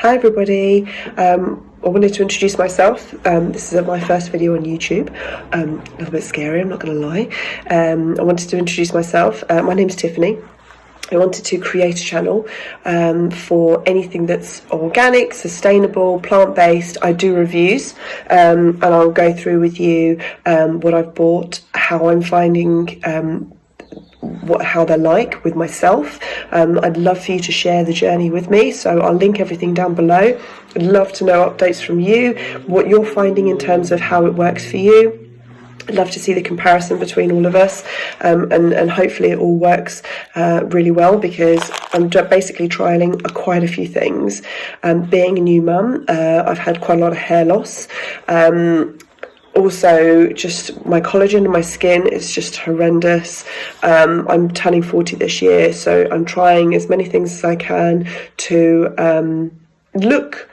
Hi everybody, I wanted to introduce myself. This is my first video on YouTube. A little bit scary, I'm not going to lie. I wanted to introduce myself. My name's Tiffany. I wanted to create a channel for anything that's organic, sustainable, plant-based. I do reviews, and I'll go through with you what I've bought, how I'm finding how they're like with myself. I'd love for you to share the journey with me, so I'll link everything down below. I'd love to know updates from you, what you're finding in terms of how it works for you. I'd love to see the comparison between all of us, and hopefully it all works really well, because I'm basically trialling quite a few things. Being a new mum, I've had quite a lot of hair loss. Also, just my collagen in my skin is just horrendous. I'm turning 40 this year, so I'm trying as many things as I can to look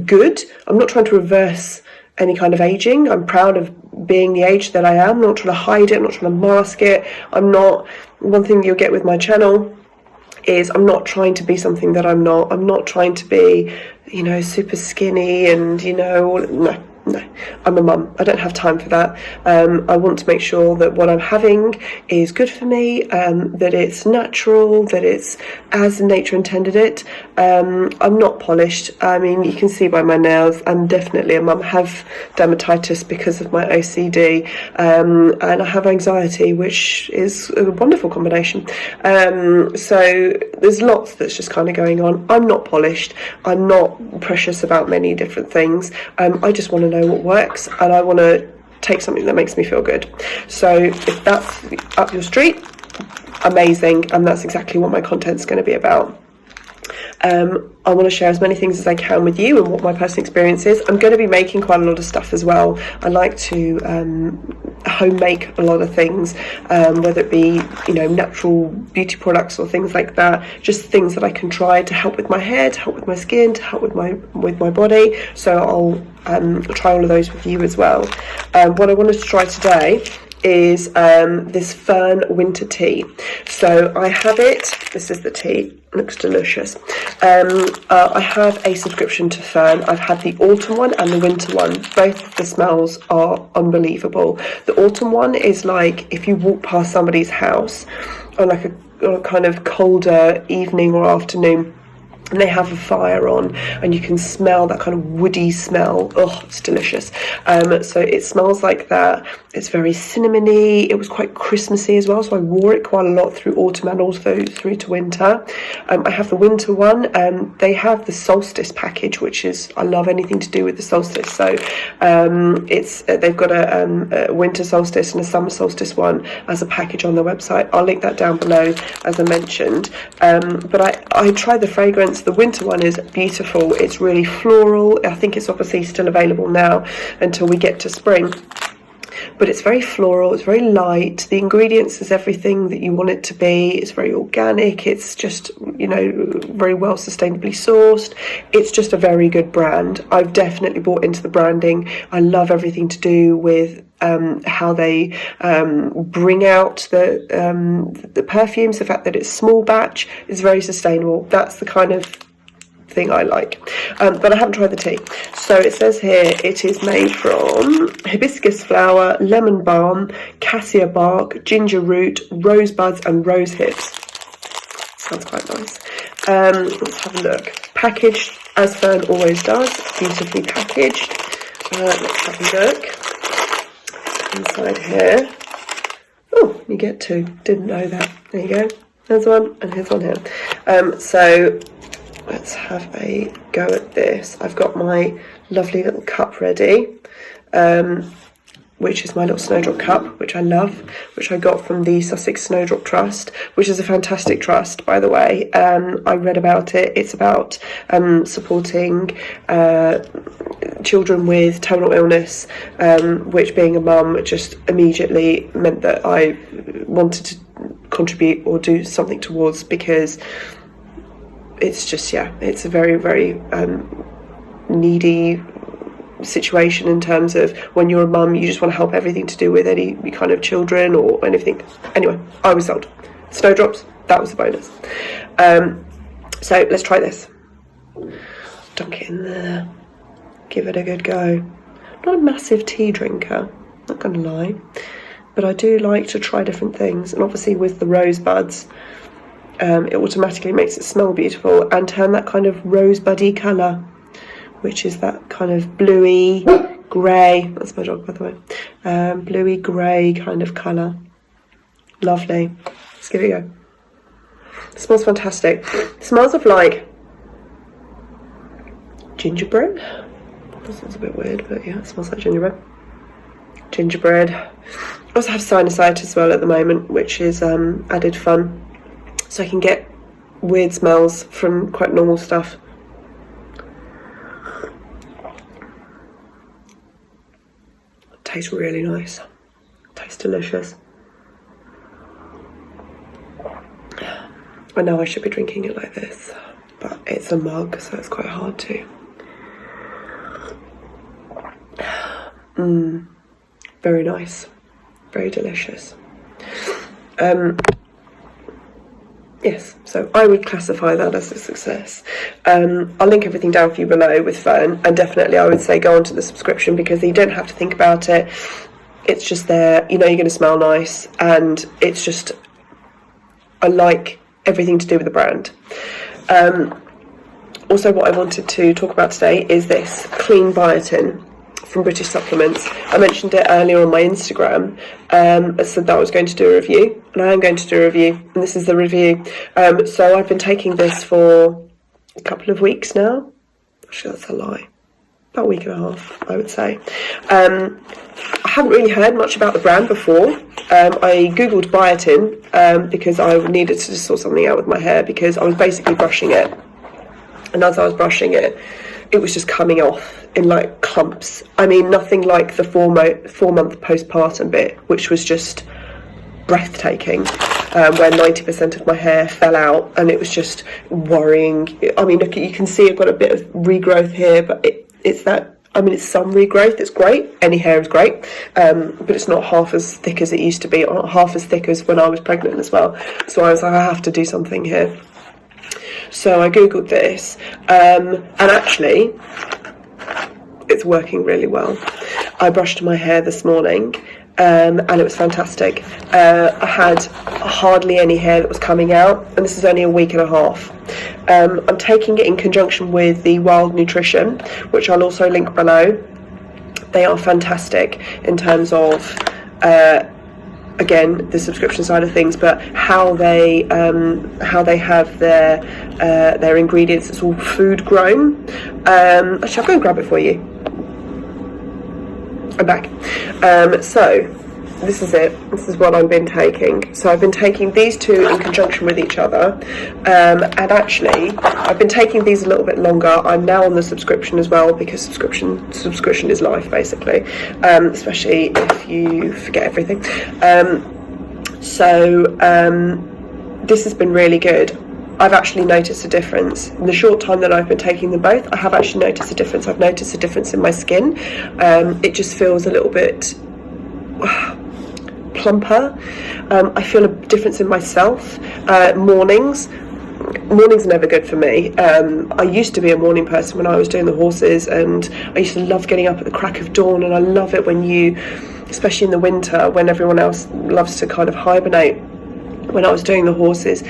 good. I'm not trying to reverse any kind of aging. I'm proud of being the age that I am. I'm not trying to hide it, I'm not trying to mask it. One thing you'll get with my channel is I'm not trying to be something that I'm not. I'm not trying to be, super skinny and, no. I'm a mum. I don't have time for that. I want to make sure that what I'm having is good for me, that it's natural, that it's as nature intended it. I'm not polished. I mean, you can see by my nails, I'm definitely a mum. I have dermatitis because of my OCD, and I have anxiety, which is a wonderful combination. So there's lots that's just kind of going on. I'm not polished. I'm not precious about many different things. I just want to know what works, and I want to take something that makes me feel good. So if that's up your street, amazing, and that's exactly what my content's going to be about. I want to share as many things as I can with you and what my personal experience is. I'm going to be making quite a lot of stuff as well. I like to home make a lot of things, whether it be natural beauty products or things like that, just things that I can try to help with my hair, to help with my skin, to help with my body. So I'll try all of those with you as well. What I wanted to try today is this fern winter tea. So I have it. This is the tea. Looks delicious. I have a subscription to Fern. I've had the autumn one and the winter one. Both of the smells are unbelievable. The autumn one is like if you walk past somebody's house on like a kind of colder evening or afternoon, and they have a fire on, and you can smell that kind of woody smell. Oh, it's delicious. So it smells like that. It's very cinnamony. It was quite Christmassy as well, so I wore it quite a lot through autumn and also through to winter. I have the winter one. They have the solstice package, which is, I love anything to do with the solstice. So they've got a winter solstice and a summer solstice one as a package on their website. I'll link that down below, as I mentioned. But I tried the fragrance. The winter one is beautiful. It's really floral. I think it's obviously still available now until we get to spring. But it's very floral, it's very light. The ingredients is everything that you want it to be. It's very organic. It's just, very well sustainably sourced. It's just a very good brand. I've definitely bought into the branding. I love everything to do with how they bring out the perfumes. The fact that it's small batch is very sustainable. That's the kind of thing I like. But I haven't tried the tea. So it says here it is made from hibiscus flower, lemon balm, cassia bark, ginger root, rosebuds and rose hips. Sounds quite nice. Let's have a look. Packaged as Fern always does, beautifully packaged. Let's have a look inside here. Oh, you get two. Didn't know that. There you go. There's one, and here's one here. So let's have a go at this. I've got my lovely little cup ready, which is my little Snowdrop cup, which I love, which I got from the Sussex Snowdrop Trust, which is a fantastic trust, by the way. I read about it. It's about supporting children with terminal illness, which, being a mum, just immediately meant that I wanted to contribute or do something towards, because it's just, it's a very, very needy situation in terms of when you're a mum, you just want to help everything to do with any kind of children or anything. Anyway, I was sold. Snowdrops, that was a bonus. So let's try this. dunk it in there, give it a good go. Not a massive tea drinker, not gonna lie, but I do like to try different things, and obviously with the rosebuds, it automatically makes it smell beautiful and turn that kind of rosebuddy colour, which is that kind of bluey grey, that's my dog by the way, bluey grey kind of colour. Lovely. Let's give it a go. It smells fantastic. It smells of like gingerbread. That sounds a bit weird, but yeah, it smells like gingerbread. Gingerbread. I also have sinusitis as well at the moment, which is added fun. So I can get weird smells from quite normal stuff. It tastes really nice. It tastes delicious. I know I should be drinking it like this, but it's a mug, so it's quite hard to. Very nice. Very delicious. Yes, so I would classify that as a success. I'll link everything down for you below with Fern, and definitely I would say go onto the subscription because you don't have to think about it. It's just there, you know you're going to smell nice, and it's just, I like everything to do with the brand. Also, what I wanted to talk about today is this clean biotin from British Supplements. I mentioned it earlier on my Instagram. I said that I was going to do a review, and I am going to do a review, and this is the review. So I've been taking this for a couple of weeks now. Actually, that's a lie. About a week and a half, I would say. I haven't really heard much about the brand before. I googled biotin because I needed to sort something out with my hair, because I was basically brushing it, and as I was brushing it, it was just coming off in like clumps. I mean, nothing like the 4-month postpartum bit, which was just breathtaking, where 90% of my hair fell out, and it was just worrying. I mean, look, you can see I've got a bit of regrowth here, but it's that, I mean, it's some regrowth. It's great. Any hair is great, but it's not half as thick as it used to be, or not half as thick as when I was pregnant as well. So I was like, I have to do something here. So I googled this, and actually it's working really well. I brushed my hair this morning, and it was fantastic. I had hardly any hair that was coming out, and this is only a week and a half. I'm taking it in conjunction with the Wild Nutrition, which I'll also link below. They are fantastic in terms of again, the subscription side of things, but how they have their ingredients. It's all food grown. Actually, I'll go and grab it for you. I'm back. So this is it. This is what I've been taking. So I've been taking these two in conjunction with each other, and actually I've been taking these a little bit longer. I'm now on the subscription as well, because subscription is life, basically, especially if you forget everything. This has been really good. I've actually noticed a difference. In the short time that I've been taking them both, I have actually noticed a difference. I've noticed a difference in my skin. It just feels a little bit plumper. I feel a difference in myself. Mornings are never good for me. I used to be a morning person when I was doing the horses, and I used to love getting up at the crack of dawn, and I love it when you, especially in the winter when everyone else loves to kind of hibernate. When I was doing the horses,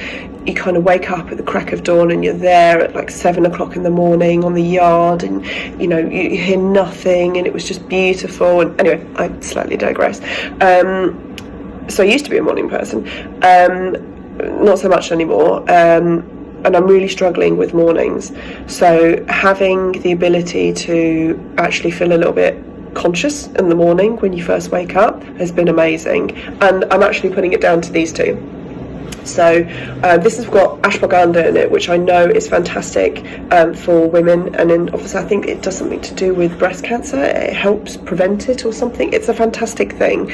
you kind of wake up at the crack of dawn, and you're there at like 7 o'clock in the morning on the yard, and you know, you hear nothing, and it was just beautiful. And anyway, I slightly digress. So I used to be a morning person, not so much anymore, and I'm really struggling with mornings. So having the ability to actually feel a little bit conscious in the morning when you first wake up has been amazing, and I'm actually putting it down to these two. So this has got ashwagandha in it, which I know is fantastic for women, and then obviously I think it does something to do with breast cancer. It helps prevent it or something. It's a fantastic thing.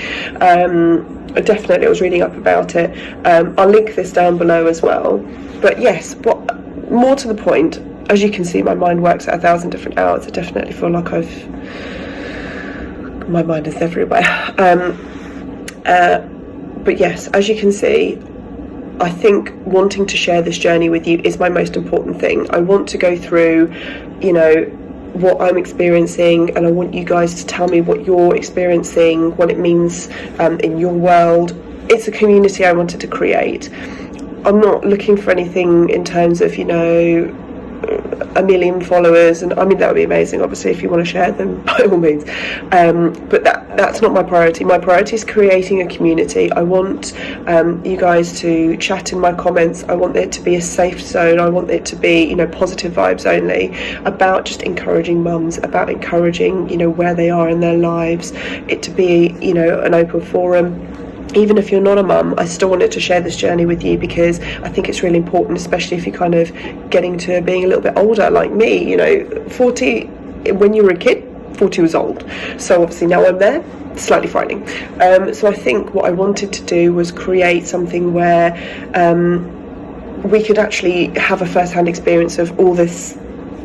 Definitely, I was reading up about it. I'll link this down below as well. But yes, what more to the point, as you can see, my mind works at 1,000 different hours. I definitely feel like my mind is everywhere. But yes, as you can see, I think wanting to share this journey with you is my most important thing. I want to go through, you know, what I'm experiencing, and I want you guys to tell me what you're experiencing, what it means in your world. It's a community I wanted to create. I'm not looking for anything in terms of, you know, 1 million followers, and I mean that would be amazing, obviously, if you want to share them, by all means, but that's not my priority. My priority is creating a community. I want you guys to chat in my comments. I want it to be a safe zone. I want it to be, you know, positive vibes only, about just encouraging mums, about encouraging, you know, where they are in their lives, it to be, you know, an open forum. Even if you're not a mum, I still wanted to share this journey with you, because I think it's really important, especially if you're kind of getting to being a little bit older like me. You know, 40, when you were a kid, 40 was old. So obviously now I'm there, slightly frightening. So I think what I wanted to do was create something where we could actually have a first-hand experience of all this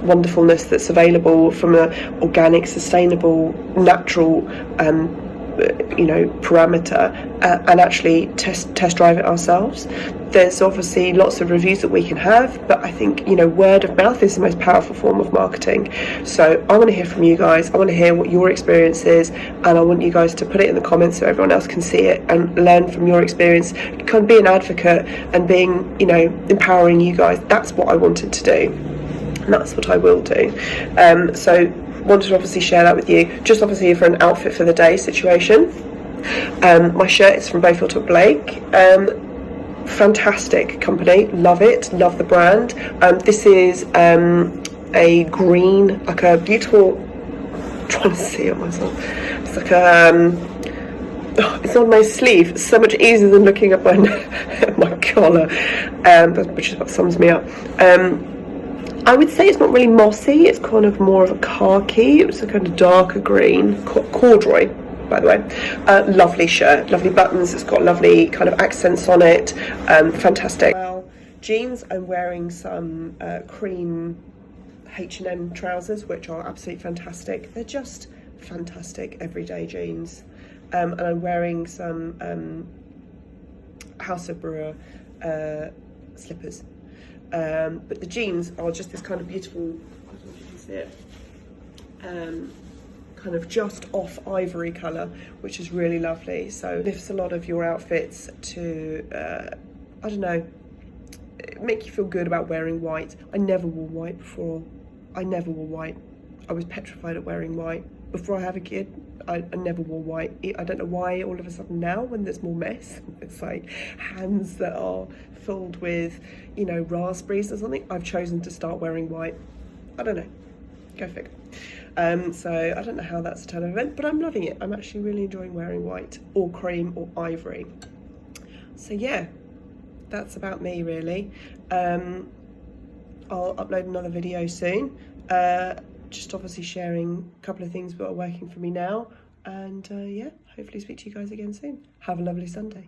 wonderfulness that's available from an organic, sustainable, natural you know, parameter, and actually test drive it ourselves. There's obviously lots of reviews that we can have, but I think, you know, word of mouth is the most powerful form of marketing. So I want to hear from you guys. I want to hear what your experience is, and I want you guys to put it in the comments so everyone else can see it and learn from your experience. Kind of be an advocate and being, you know, empowering you guys. That's what I wanted to do, and that's what I will do. So wanted to obviously share that with you, just obviously for an outfit for the day situation. My shirt is from Beaufort Blake. Fantastic company, love it, love the brand. This is a green, like a beautiful, I'm trying to see it myself, it's like it's on my sleeve. It's so much easier than looking at my collar, which is what sums me up. I would say it's not really mossy, it's kind of more of a khaki. It's a kind of darker green, corduroy, by the way. Lovely shirt, lovely buttons, it's got lovely kind of accents on it, fantastic. Well, jeans, I'm wearing some cream H&M trousers, which are absolutely fantastic. They're just fantastic everyday jeans. And I'm wearing some House of Brewer slippers. But the jeans are just this kind of beautiful, I don't know if you can see it, kind of just off ivory colour, which is really lovely. So it lifts a lot of your outfits to, I don't know, make you feel good about wearing white. I never wore white before. I never wore white. I was petrified at wearing white. Before I had a kid, I never wore white. I don't know why all of a sudden now, when there's more mess, it's like hands that are filled with, you know, raspberries or something, I've chosen to start wearing white. I don't know, go figure. So I don't know how that's a turn of event, but I'm loving it. I'm actually really enjoying wearing white or cream or ivory. So yeah, that's about me really. I'll upload another video soon. Just obviously sharing a couple of things that are working for me now, and yeah, hopefully speak to you guys again soon. Have a lovely Sunday.